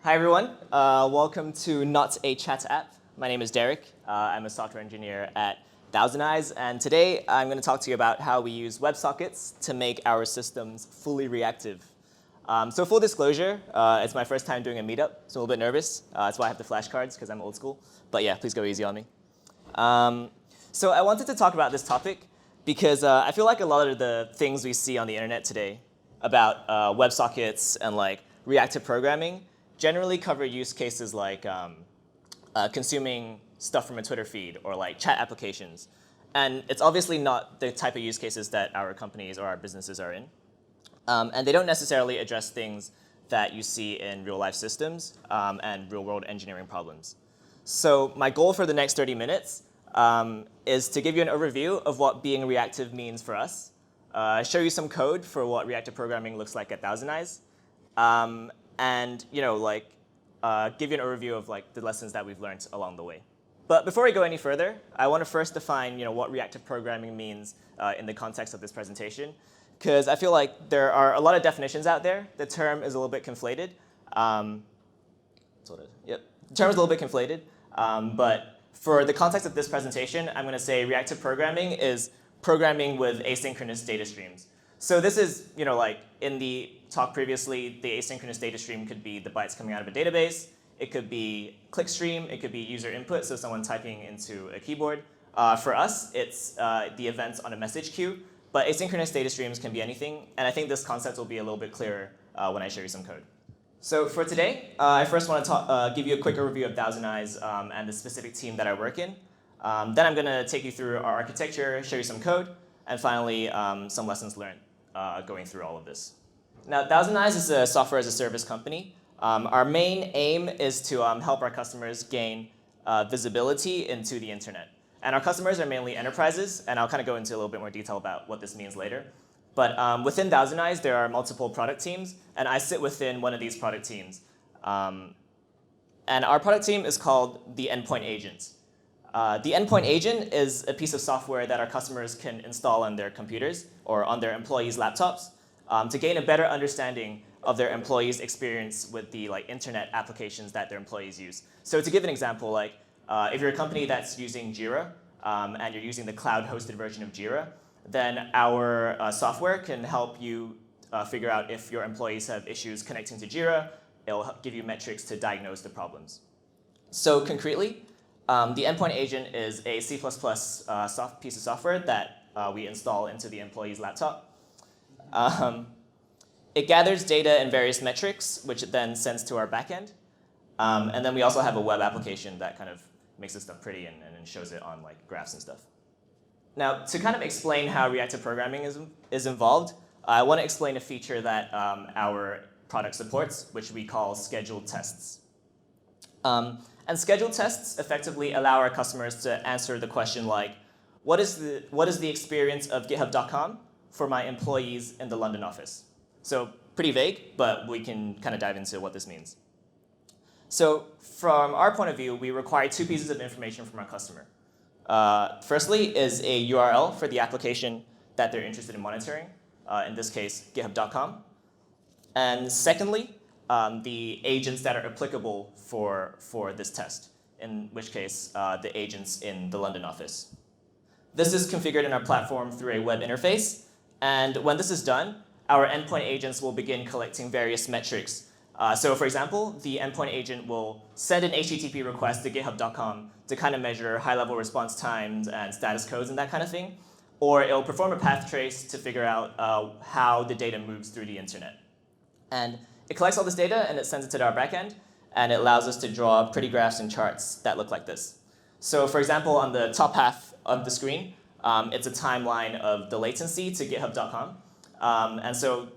Hi, everyone. Welcome to Not a Chat App. My name is Derek. I'm a software engineer at ThousandEyes. And today, I'm going to talk to you about how we use WebSockets to make our systems fully reactive. So full disclosure, it's my first time doing a meetup, so I'm a little bit nervous. That's why I have the flashcards, because I'm old school. But yeah, please go easy on me. So I wanted to talk about this topic because I feel like a lot of the things we see on the internet today about WebSockets and like reactive programming generally cover use cases like consuming stuff from a Twitter feed or like chat applications. And it's obviously not the type of use cases that our companies or our businesses are in. And they don't necessarily address things that you see in real-life systems and real-world engineering problems. So my goal for the next 30 minutes is to give you an overview of what being reactive means for us, show you some code for what reactive programming looks like at ThousandEyes, and give you an overview of like the lessons that we've learned along the way. But before we go any further, I want to first define what reactive programming means in the context of this presentation, because I feel like there are a lot of definitions out there. The term is a little bit conflated. The term is a little bit conflated, but for the context of this presentation, I'm going to say reactive programming is programming with asynchronous data streams. So this is, like in the talk previously, the asynchronous data stream could be the bytes coming out of a database. It could be clickstream. It could be user input, so someone typing into a keyboard. For us, it's the events on a message queue. But asynchronous data streams can be anything. And I think this concept will be a little bit clearer when I show you some code. So for today, I first want to give you a quick overview of ThousandEyes and the specific team that I work in. Then I'm going to take you through our architecture, show you some code, and finally some lessons learned going through all of this. Now, ThousandEyes is a software as a service company. Our main aim is to help our customers gain visibility into the internet. And our customers are mainly enterprises, and I'll kind of go into a little bit more detail about what this means later. But within ThousandEyes, there are multiple product teams, and I sit within one of these product teams. And our product team is called the Endpoint Agent. The Endpoint Agent is a piece of software that our customers can install on their computers or on their employees' laptops to gain a better understanding of their employees' experience with the internet applications that their employees use. So to give an example, if you're a company that's using Jira and you're using the cloud-hosted version of Jira, then our software can help you figure out if your employees have issues connecting to Jira. It'll give you metrics to diagnose the problems. So concretely, the Endpoint Agent is a C++ piece of software that we install into the employee's laptop. It gathers data and various metrics, which it then sends to our backend. And then we also have a web application that kind of makes this stuff pretty and shows it on graphs and stuff. Now, to kind of explain how reactive programming is involved, I want to explain a feature that our product supports, which we call scheduled tests. And scheduled tests effectively allow our customers to answer the question like, what is the experience of GitHub.com for my employees in the London office? So pretty vague, but we can kind of dive into what this means. So from our point of view, we require two pieces of information from our customer. Firstly is a URL for the application that they're interested in monitoring, in this case, GitHub.com. And secondly, the agents that are applicable for this test, in which case the agents in the London office. This is configured in our platform through a web interface. And when this is done, our endpoint agents will begin collecting various metrics. So for example, the endpoint agent will send an HTTP request to GitHub.com to kind of measure high-level response times and status codes and that kind of thing. Or it'll perform a path trace to figure out how the data moves through the internet. And it collects all this data and it sends it to our backend. And it allows us to draw pretty graphs and charts that look like this. So for example, on the top half of the screen, it's a timeline of the latency to GitHub.com. And so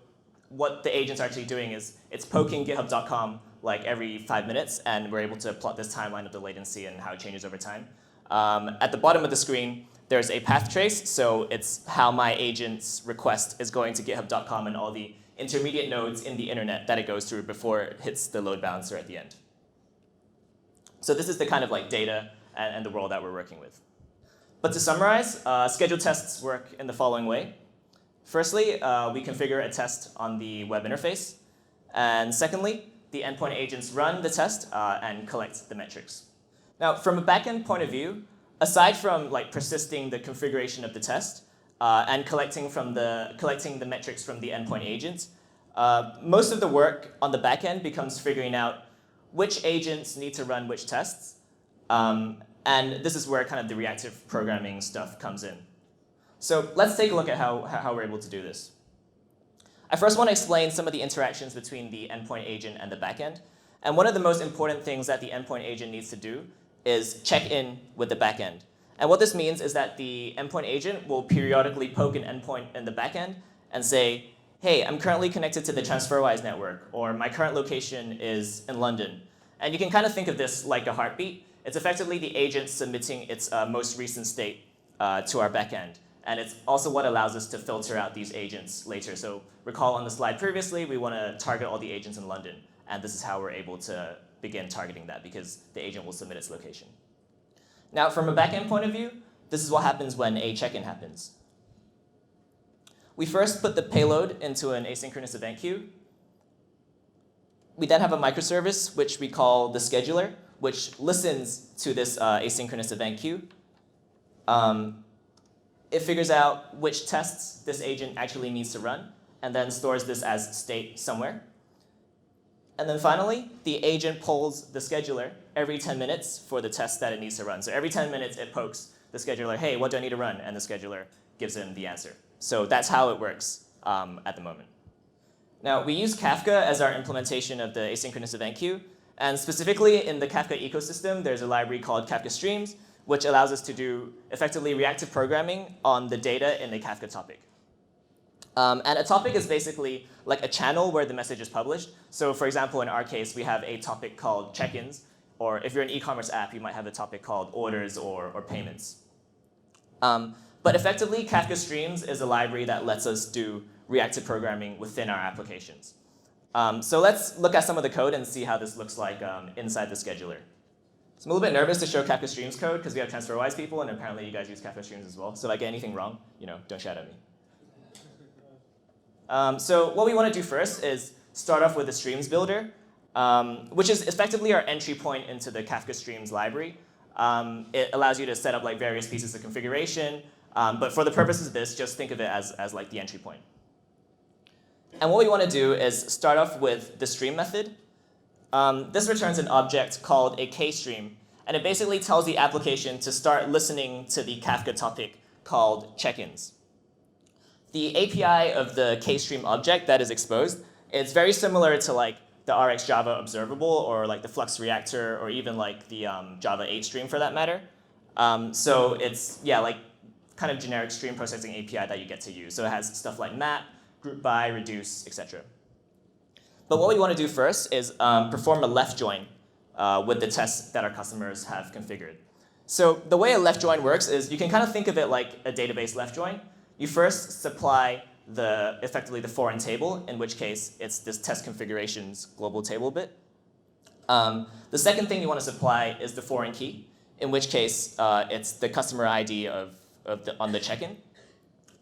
what the agent's actually doing is it's poking GitHub.com every 5 minutes, and we're able to plot this timeline of the latency and how it changes over time. At the bottom of the screen, there's a path trace, so it's how my agent's request is going to GitHub.com and all the intermediate nodes in the internet that it goes through before it hits the load balancer at the end. So this is the kind of data and the world that we're working with. But to summarize, scheduled tests work in the following way. Firstly, we configure a test on the web interface. And secondly, the endpoint agents run the test and collect the metrics. Now, from a backend point of view, aside from like persisting the configuration of the test and collecting the metrics from the endpoint agent, most of the work on the backend becomes figuring out which agents need to run which tests. And this is where kind of the reactive programming stuff comes in. So let's take a look at how we're able to do this. I first want to explain some of the interactions between the endpoint agent and the backend. And one of the most important things that the endpoint agent needs to do is check in with the backend. And what this means is that the endpoint agent will periodically poke an endpoint in the backend and say, hey, I'm currently connected to the TransferWise network, or my current location is in London. And you can kind of think of this like a heartbeat. It's effectively the agent submitting its most recent state to our backend. And it's also what allows us to filter out these agents later. So recall on the slide previously, we want to target all the agents in London. And this is how we're able to begin targeting that, because the agent will submit its location. Now, from a backend point of view, this is what happens when a check-in happens. We first put the payload into an asynchronous event queue. We then have a microservice, which we call the scheduler, which listens to this asynchronous event queue. It figures out which tests this agent actually needs to run, and then stores this as state somewhere. And then finally, the agent polls the scheduler every 10 minutes for the test that it needs to run. So every 10 minutes, it pokes the scheduler, hey, what do I need to run? And the scheduler gives him the answer. So that's how it works at the moment. Now, we use Kafka as our implementation of the asynchronous event queue. And specifically in the Kafka ecosystem, there's a library called Kafka Streams, which allows us to do effectively reactive programming on the data in a Kafka topic. And a topic is basically like a channel where the message is published. So for example, in our case, we have a topic called check-ins. Or if you're an e-commerce app, you might have a topic called orders or payments. But effectively, Kafka Streams is a library that lets us do reactive programming within our applications. So let's look at some of the code and see how this looks like inside the scheduler. So I'm a little bit nervous to show Kafka Streams code because we have TransferWise people, and apparently you guys use Kafka Streams as well. So if I get anything wrong, don't shout at me. So what we want to do first is start off with the Streams builder, which is effectively our entry point into the Kafka Streams library. It allows you to set up like various pieces of configuration, but for the purposes of this, just think of it as like the entry point. And what we want to do is start off with the stream method. This returns an object called a KStream, and it basically tells the application to start listening to the Kafka topic called check-ins. The API of the KStream object that is exposed, it's very similar to like the RxJava observable or like the Flux reactor or even like the Java 8 stream for that matter. So it's, yeah, like kind of generic stream processing API that you get to use. So it has stuff like map, group by, reduce, etc. But what we want to do first is perform a left join with the tests that our customers have configured. So the way a left join works is you can kind of think of it like a database left join. You first supply effectively the foreign table, in which case it's this test configurations global table bit. The second thing you want to supply is the foreign key, in which case it's the customer ID on the check-in.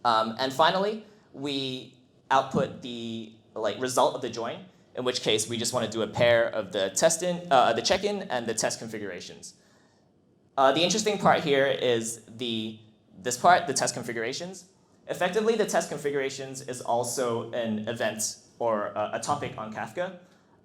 And finally, we output the result of the join, in which case we just want to do a pair of the check-in and the test configurations. The interesting part here is this part, the test configurations. Effectively, the test configurations is also an event or a topic on Kafka.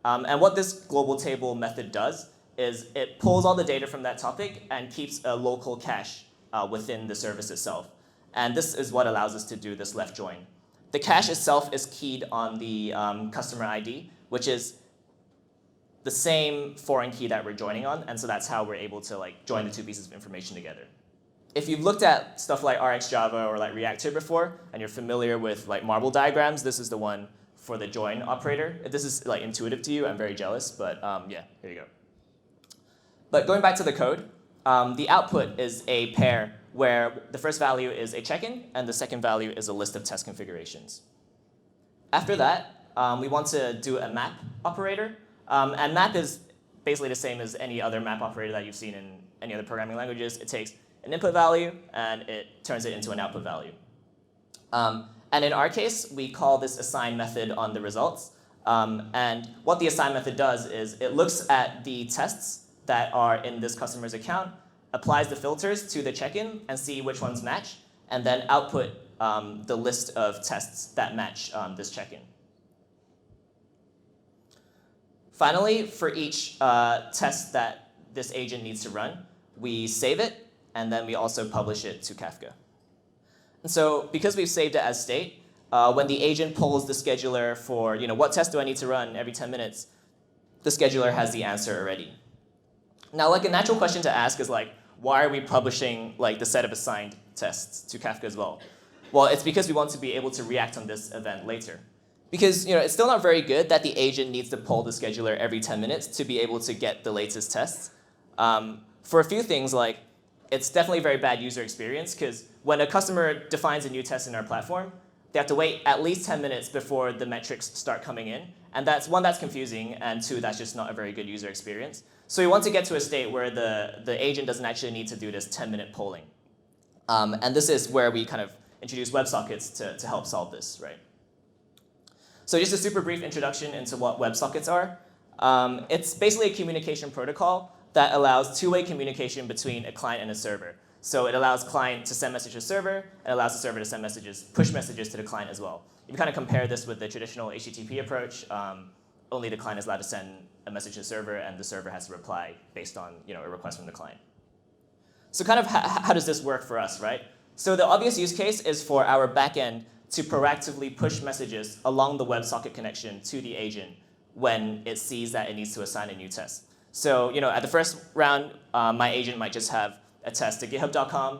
And what this global table method does is it pulls all the data from that topic and keeps a local cache within the service itself. And this is what allows us to do this left join. The cache itself is keyed on the customer ID, which is the same foreign key that we're joining on. And so that's how we're able to join the two pieces of information together. If you've looked at stuff like RxJava or like Reactive before, and you're familiar with marble diagrams, this is the one for the join operator. If this is intuitive to you, I'm very jealous, but yeah, here you go. But going back to the code, the output is a pair where the first value is a check-in and the second value is a list of test configurations. After that, we want to do a map operator. And map is basically the same as any other map operator that you've seen in any other programming languages. It takes an input value and it turns it into an output value. And in our case, we call this assign method on the results. And what the assign method does is it looks at the tests that are in this customer's account, applies the filters to the check-in and see which ones match, and then output the list of tests that match this check-in. Finally, for each test that this agent needs to run, we save it, and then we also publish it to Kafka. And so because we've saved it as state, when the agent polls the scheduler for what test do I need to run every 10 minutes, the scheduler has the answer already. Now, like a natural question to ask is like, why are we publishing like the set of assigned tests to Kafka as well? Well, it's because we want to be able to react on this event later. Because it's still not very good that the agent needs to poll the scheduler every 10 minutes to be able to get the latest tests. For a few things, like it's definitely a very bad user experience because when a customer defines a new test in our platform, they have to wait at least 10 minutes before the metrics start coming in. And that's one, that's confusing, and two, that's just not a very good user experience. So we want to get to a state where the agent doesn't actually need to do this 10-minute polling. And this is where we kind of introduce WebSockets to help solve this, right? So just a super brief introduction into what WebSockets are. It's basically a communication protocol that allows two-way communication between a client and a server. So it allows client to send messages to server, and allows the server to send messages, push messages to the client as well. If you kind of compare this with the traditional HTTP approach, only the client is allowed to send a message to the server, and the server has to reply based on a request from the client. So kind of how does this work for us, right? So the obvious use case is for our backend to proactively push messages along the WebSocket connection to the agent when it sees that it needs to assign a new test. So at the first round, my agent might just have a test to github.com,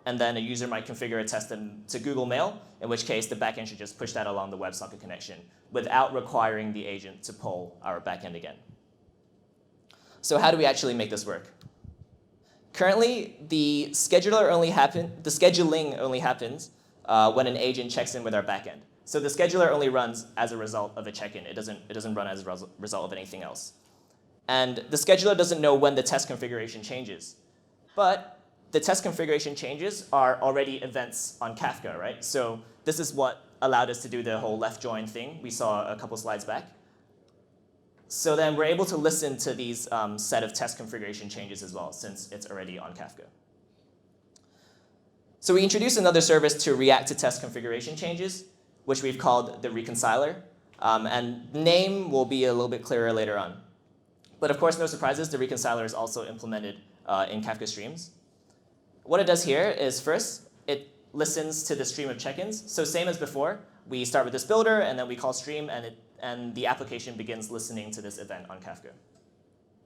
and then a user might configure a test to Google Mail, in which case the backend should just push that along the WebSocket connection without requiring the agent to poll our backend again. So how do we actually make this work? Currently, the scheduling only happens when an agent checks in with our backend. So the scheduler only runs as a result of a check-in. It doesn't run as a result of anything else. And the scheduler doesn't know when the test configuration changes. But the test configuration changes are already events on Kafka, right? So this is what allowed us to do the whole left join thing we saw a couple slides back. So then we're able to listen to these set of test configuration changes as well, since it's already on Kafka. So we introduced another service to react to test configuration changes, which we've called the reconciler. And the name will be a little bit clearer later on. But of course, no surprises, the reconciler is also implemented in Kafka streams. What it does here is first, it listens to the stream of check-ins. So same as before, we start with this builder, and then we call stream, and the application begins listening to this event on Kafka.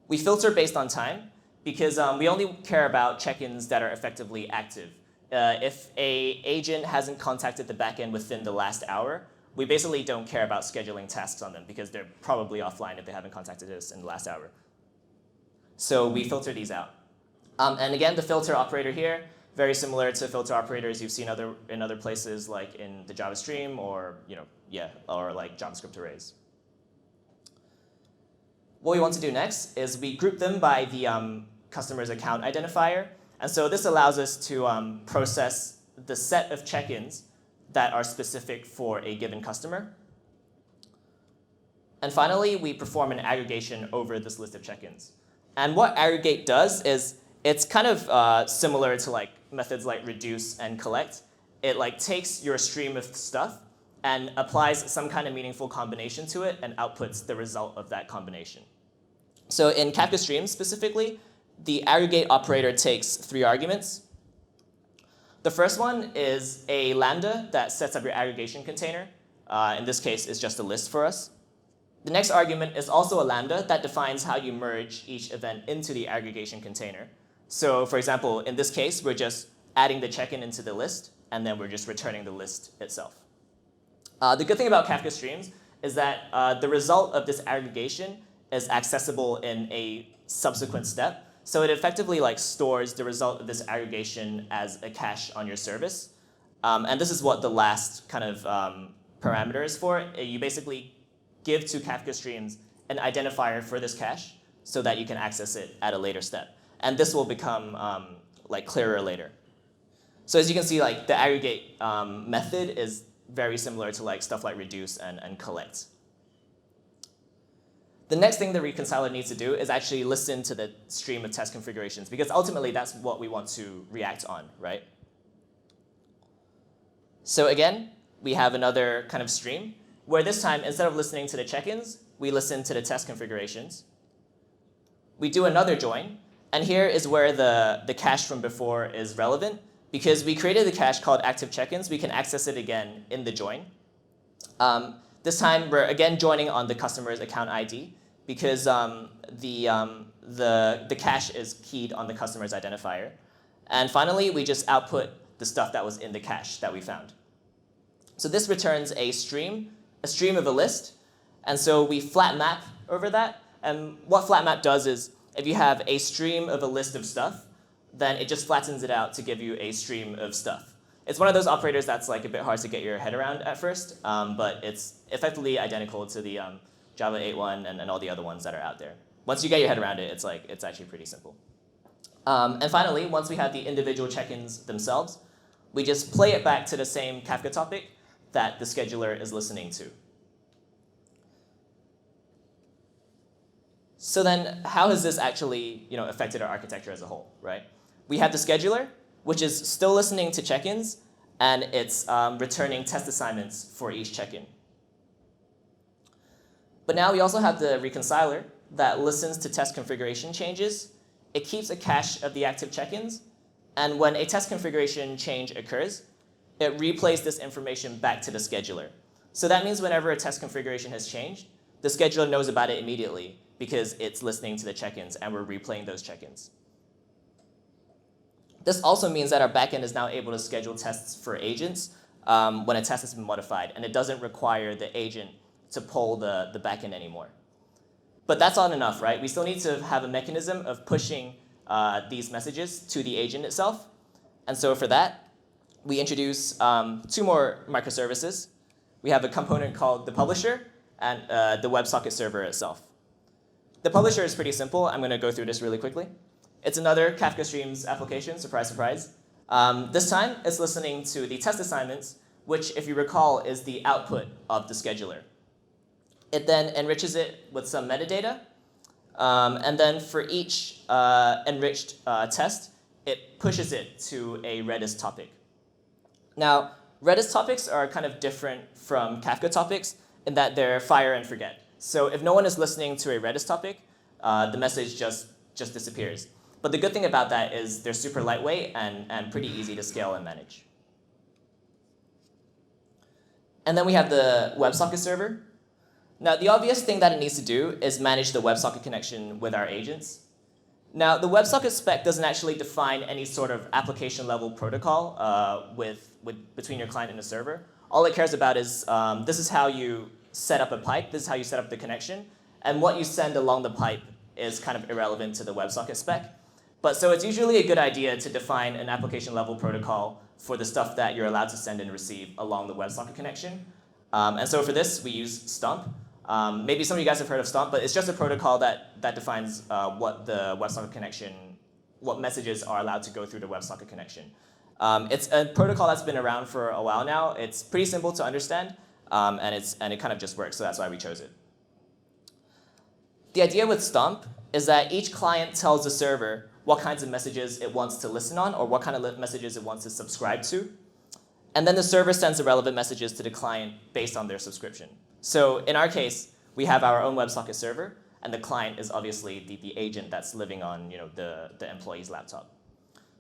We filter based on time, because we only care about check-ins that are effectively active. If an agent hasn't contacted the backend within the last hour, we basically don't care about scheduling tasks on them, because they're probably offline if they haven't contacted us in the last hour. So we filter these out. And again, the filter operator here, very similar to filter operators you've seen in other places, like in the Java stream or or like JavaScript arrays. What we want to do next is we group them by the customer's account identifier. And so this allows us to process the set of check-ins that are specific for a given customer. And finally, we perform an aggregation over this list of check-ins. And what aggregate does is it's kind of similar to like methods like reduce and collect. It like takes your stream of stuff and applies some kind of meaningful combination to it and outputs the result of that combination. So in Kafka streams specifically, the aggregate operator takes 3 arguments. The first one is a lambda that sets up your aggregation container. In this case, it's just a list for us. The next argument is also a lambda that defines how you merge each event into the aggregation container. So for example, in this case, we're just adding the check-in into the list, and then we're just returning the list itself. The good thing about Kafka streams is that the result of this aggregation is accessible in a subsequent step. So it effectively like stores the result of this aggregation as a cache on your service. And this is what the last kind of parameter is for. You basically give to Kafka streams an identifier for this cache so that you can access it at a later step. And this will become like clearer later. So as you can see, like the aggregate method is very similar to like stuff like reduce and collect. The next thing the reconciler needs to do is actually listen to the stream of test configurations, because ultimately that's what we want to react on, right? So again, we have another kind of stream, where this time, instead of listening to the check-ins, we listen to the test configurations. We do another join, and here is where the cache from before is relevant. Because we created a cache called active check-ins, we can access it again in the join. This time, we're again joining on the customer's account ID, because the cache is keyed on the customer's identifier. And finally, we just output the stuff that was in the cache that we found. So this returns a stream of a list. And so we flat map over that. And what flat map does is, if you have a stream of a list of stuff, then it just flattens it out to give you a stream of stuff. It's one of those operators that's like a bit hard to get your head around at first, but it's effectively identical to the Java 8.1 and all the other ones that are out there. Once you get your head around it, it's actually pretty simple. And finally, once we have the individual check-ins themselves, we just play it back to the same Kafka topic that the scheduler is listening to. So then, how has this actually affected our architecture as a whole, right? We have the scheduler, which is still listening to check-ins, and it's returning test assignments for each check-in. But now we also have the reconciler that listens to test configuration changes. It keeps a cache of the active check-ins, and when a test configuration change occurs, it replays this information back to the scheduler. So that means whenever a test configuration has changed, the scheduler knows about it immediately, because it's listening to the check-ins, and we're replaying those check-ins. This also means that our backend is now able to schedule tests for agents when a test has been modified, and it doesn't require the agent to poll the backend anymore. But that's not enough, right? We still need to have a mechanism of pushing these messages to the agent itself. And so for that, we introduce 2 more microservices. We have a component called the publisher and the WebSocket server itself. The publisher is pretty simple. I'm going to go through this really quickly. It's another Kafka Streams application, surprise, surprise. This time, it's listening to the test assignments, which, if you recall, is the output of the scheduler. It then enriches it with some metadata. And then for each enriched test, it pushes it to a Redis topic. Now, Redis topics are kind of different from Kafka topics in that they're fire and forget. So if no one is listening to a Redis topic, the message just disappears. But the good thing about that is they're super lightweight and pretty easy to scale and manage. And then we have the WebSocket server. Now, the obvious thing that it needs to do is manage the WebSocket connection with our agents. Now, the WebSocket spec doesn't actually define any sort of application level protocol between your client and the server. All it cares about is this is how you set up a pipe, this is how you set up the connection, and what you send along the pipe is kind of irrelevant to the WebSocket spec. But so it's usually a good idea to define an application level protocol for the stuff that you're allowed to send and receive along the WebSocket connection. And so for this, we use Stomp. Maybe some of you guys have heard of Stomp, but it's just a protocol that defines what the WebSocket connection, what messages are allowed to go through the WebSocket connection. It's a protocol that's been around for a while now. It's pretty simple to understand, and it kind of just works, so that's why we chose it. The idea with Stomp is that each client tells the server what kinds of messages it wants to listen on, or what kind of messages it wants to subscribe to. And then the server sends the relevant messages to the client based on their subscription. So in our case, we have our own WebSocket server, and the client is obviously the agent that's living on the employee's laptop.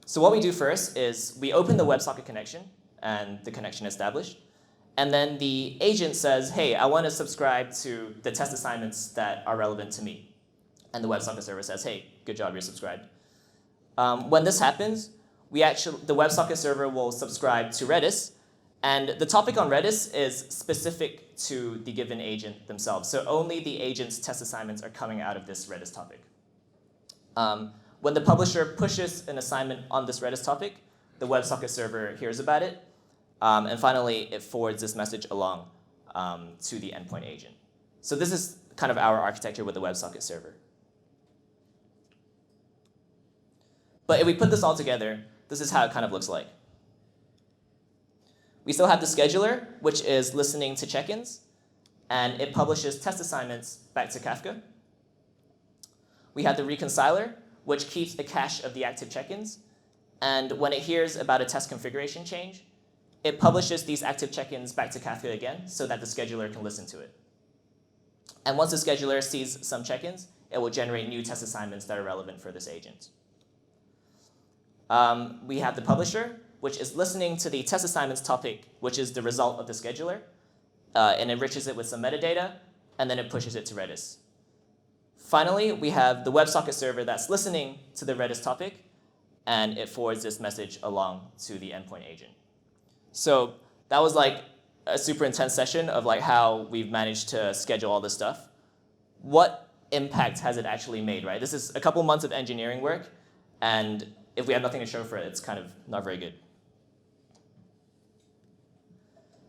So what we do first is we open the WebSocket connection, and the connection established. And then the agent says, hey, I want to subscribe to the test assignments that are relevant to me. And the WebSocket server says, hey, good job, you're subscribed. When this happens, the WebSocket server will subscribe to Redis, and the topic on Redis is specific to the given agent themselves. So only the agent's test assignments are coming out of this Redis topic. When the publisher pushes an assignment on this Redis topic, the WebSocket server hears about it, and finally it forwards this message along to the endpoint agent. So this is kind of our architecture with the WebSocket server. But if we put this all together, this is how it kind of looks like. We still have the scheduler, which is listening to check-ins, and it publishes test assignments back to Kafka. we have the reconciler, which keeps a cache of the active check-ins. And when it hears about a test configuration change, it publishes these active check-ins back to Kafka again so that the scheduler can listen to it. And once the scheduler sees some check-ins, it will generate new test assignments that are relevant for this agent. We have the publisher, which is listening to the test assignments topic, which is the result of the scheduler, and enriches it with some metadata, and then it pushes it to Redis. Finally, we have the WebSocket server that's listening to the Redis topic, and it forwards this message along to the endpoint agent. So that was like a super intense session of like how we've managed to schedule all this stuff. What impact has it actually made, right? This is a couple months of engineering work, and if we have nothing to show for it, it's kind of not very good.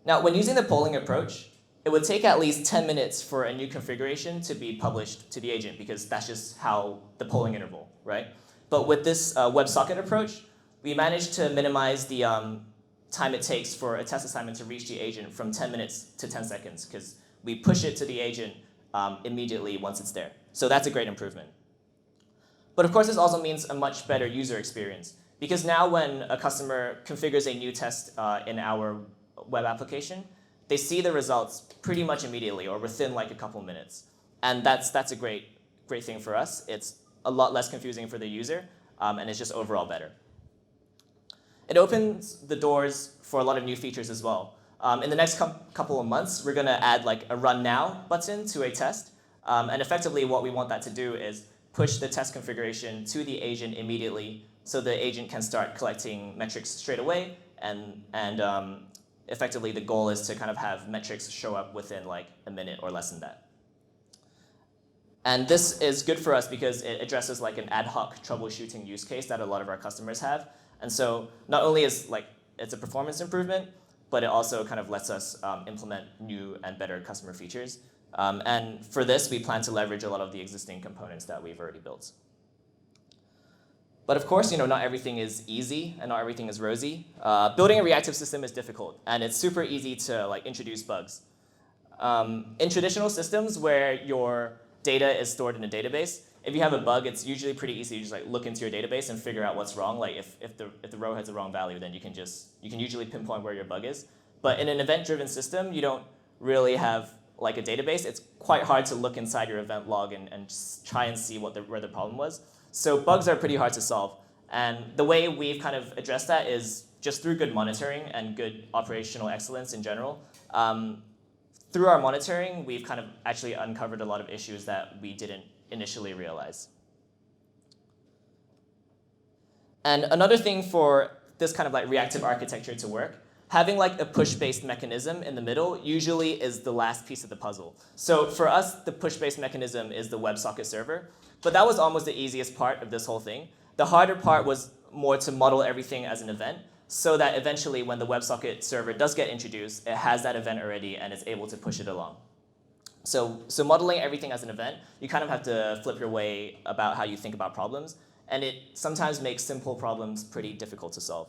Now, when using the polling approach, it would take at least 10 minutes for a new configuration to be published to the agent, because that's just how the polling interval, right? But with this WebSocket approach, we managed to minimize the time it takes for a test assignment to reach the agent from 10 minutes to 10 seconds, because we push it to the agent immediately once it's there. So that's a great improvement. But of course, this also means a much better user experience, because now when a customer configures a new test in our web application, they see the results pretty much immediately or within like a couple minutes. And that's a great thing for us. It's a lot less confusing for the user, and it's just overall better. It opens the doors for a lot of new features as well. In the next couple of months, we're going to add like a Run Now button to a test. And effectively, what we want that to do is push the test configuration to the agent immediately so the agent can start collecting metrics straight away. And effectively, the goal is to kind of have metrics show up within like a minute or less than that. And this is good for us because it addresses like an ad hoc troubleshooting use case that a lot of our customers have. And so not only is like it's a performance improvement, but it also kind of lets us implement new and better customer features. And for this, we plan to leverage a lot of the existing components that we've already built. But of course, not everything is easy and not everything is rosy. Building a reactive system is difficult, and it's super easy to like introduce bugs. In traditional systems where your data is stored in a database, if you have a bug, it's usually pretty easy to just like look into your database and figure out what's wrong. Like if the row has the wrong value, then you can usually pinpoint where your bug is. But in an event-driven system, you don't really have like a database. It's quite hard to look inside your event log and just try and see where the problem was. So bugs are pretty hard to solve. And the way we've kind of addressed that is just through good monitoring and good operational excellence in general. Through our monitoring, we've kind of actually uncovered a lot of issues that we didn't initially realize. And another thing for this kind of like reactive architecture to work, having like a push-based mechanism in the middle usually is the last piece of the puzzle. So for us, the push-based mechanism is the WebSocket server. But that was almost the easiest part of this whole thing. The harder part was more to model everything as an event, so that eventually when the WebSocket server does get introduced, it has that event already and is able to push it along. So modeling everything as an event, you kind of have to flip your way about how you think about problems, and it sometimes makes simple problems pretty difficult to solve.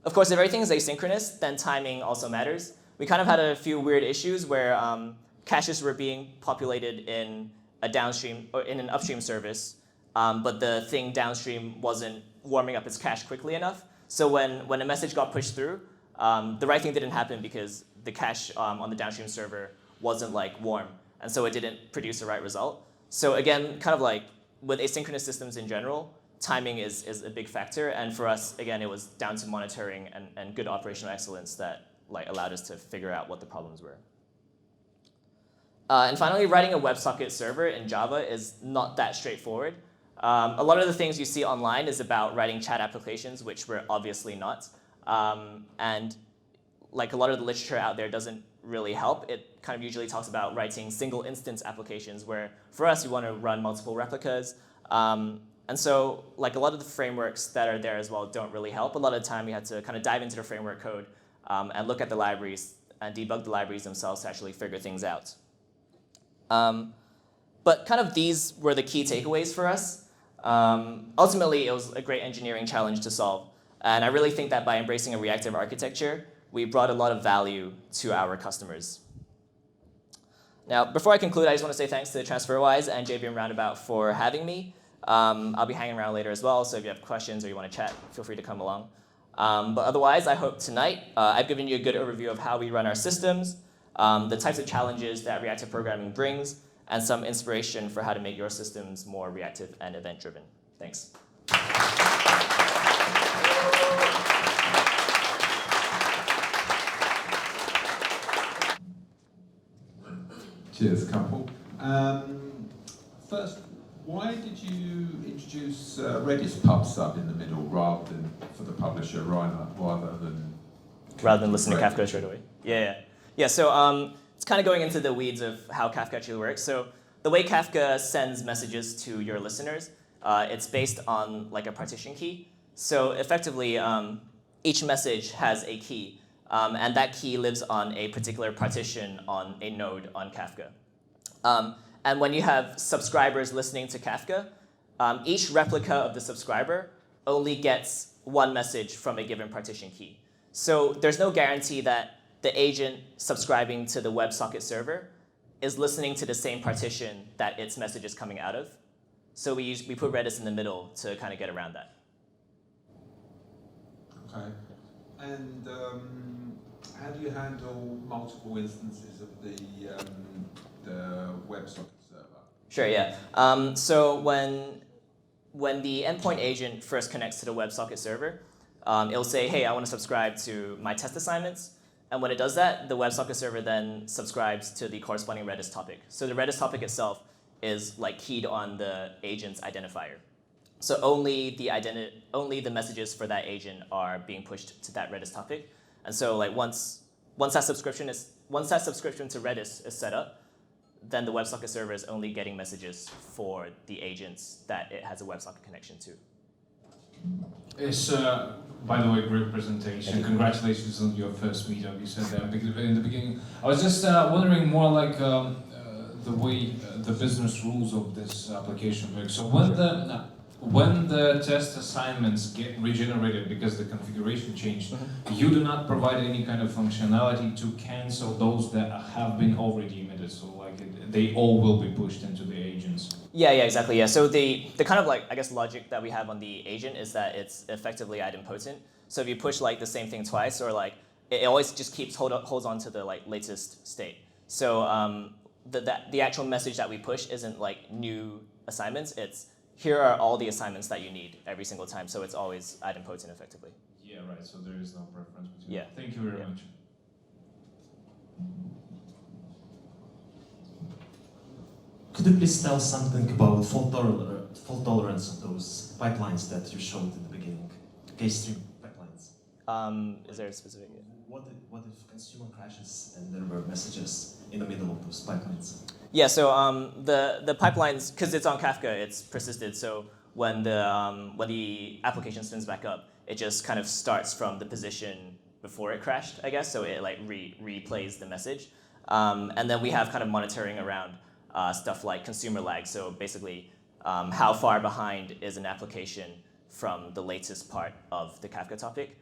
Of course, if everything is asynchronous, then timing also matters. We kind of had a few weird issues where caches were being populated in a downstream or in an upstream service, but the thing downstream wasn't warming up its cache quickly enough. So when a message got pushed through, the right thing didn't happen because the cache on the downstream server wasn't like warm, and so it didn't produce the right result. So again, kind of like with asynchronous systems in general, timing is a big factor, and for us, again, it was down to monitoring and good operational excellence that like allowed us to figure out what the problems were. And finally, writing a WebSocket server in Java is not that straightforward. A lot of the things you see online is about writing chat applications, which we're obviously not. And like a lot of the literature out there doesn't really help. It kind of usually talks about writing single instance applications, where for us, you want to run multiple replicas. And so like a lot of the frameworks that are there as well don't really help. A lot of the time, we had to kind of dive into the framework code and look at the libraries and debug the libraries themselves to actually figure things out. But kind of these were the key takeaways for us. Ultimately, it was a great engineering challenge to solve. And I really think that by embracing a reactive architecture, we brought a lot of value to our customers. Now, before I conclude, I just want to say thanks to TransferWise and JVM Roundabout for having me. I'll be hanging around later as well, so if you have questions or you want to chat, feel free to come along. But otherwise, I hope tonight I've given you a good overview of how we run our systems, the types of challenges that reactive programming brings, and some inspiration for how to make your systems more reactive and event-driven. Thanks. Cheers, couple. First, why did you introduce Redis PubSub in the middle rather than for the publisher rather than listen to Kafka straight away? Yeah. So it's kind of going into the weeds of how Kafka actually works. So the way Kafka sends messages to your listeners, it's based on like a partition key. So effectively, each message has a key. And that key lives on a particular partition on a node on Kafka. And when you have subscribers listening to Kafka, each replica of the subscriber only gets one message from a given partition key. So there's no guarantee that the agent subscribing to the WebSocket server is listening to the same partition that its message is coming out of. So we put Redis in the middle to kind of get around that. Okay. And how do you handle multiple instances of the WebSocket server? Sure, yeah. So when the endpoint agent first connects to the WebSocket server, it'll say, hey, I want to subscribe to my test assignments. And when it does that, the WebSocket server then subscribes to the corresponding Redis topic. So the Redis topic itself is like keyed on the agent's identifier. So only the messages for that agent are being pushed to that Redis topic. And so like once that subscription to Redis is set up, then the WebSocket server is only getting messages for the agents that it has a WebSocket connection to. It's, by the way, great presentation. Congratulations on your first meetup. You said that in the beginning. I was just wondering more like the way the business rules of this application work. So when the test assignments get regenerated because the configuration changed, you do not provide any kind of functionality to cancel those that have been already emitted. So like they all will be pushed into the agents. Yeah, exactly. Yeah. So the kind of like I guess logic that we have on the agent is that it's effectively idempotent. So if you push like the same thing twice, or like it always just holds on to the like latest state. So the actual message that we push isn't like new assignments. It's here are all the assignments that you need every single time. So it's always idempotent effectively. Yeah, right. So there is no preference between. Yeah. Thank you very much. Could you please tell something about fault tolerance of those pipelines that you showed in the beginning? K-stream pipelines. Is there a specific? What if consumer crashes and there were messages in the middle of those pipelines? Yeah, so the pipelines, because it's on Kafka, it's persisted. So when the application spins back up, it just kind of starts from the position before it crashed, I guess. So it like replays the message, and then we have kind of monitoring around stuff like consumer lag. So basically, how far behind is an application from the latest part of the Kafka topic?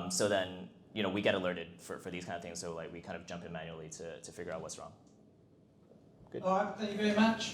So then we get alerted for these kind of things. So like we kind of jump in manually to figure out what's wrong. Good. All right, thank you very much.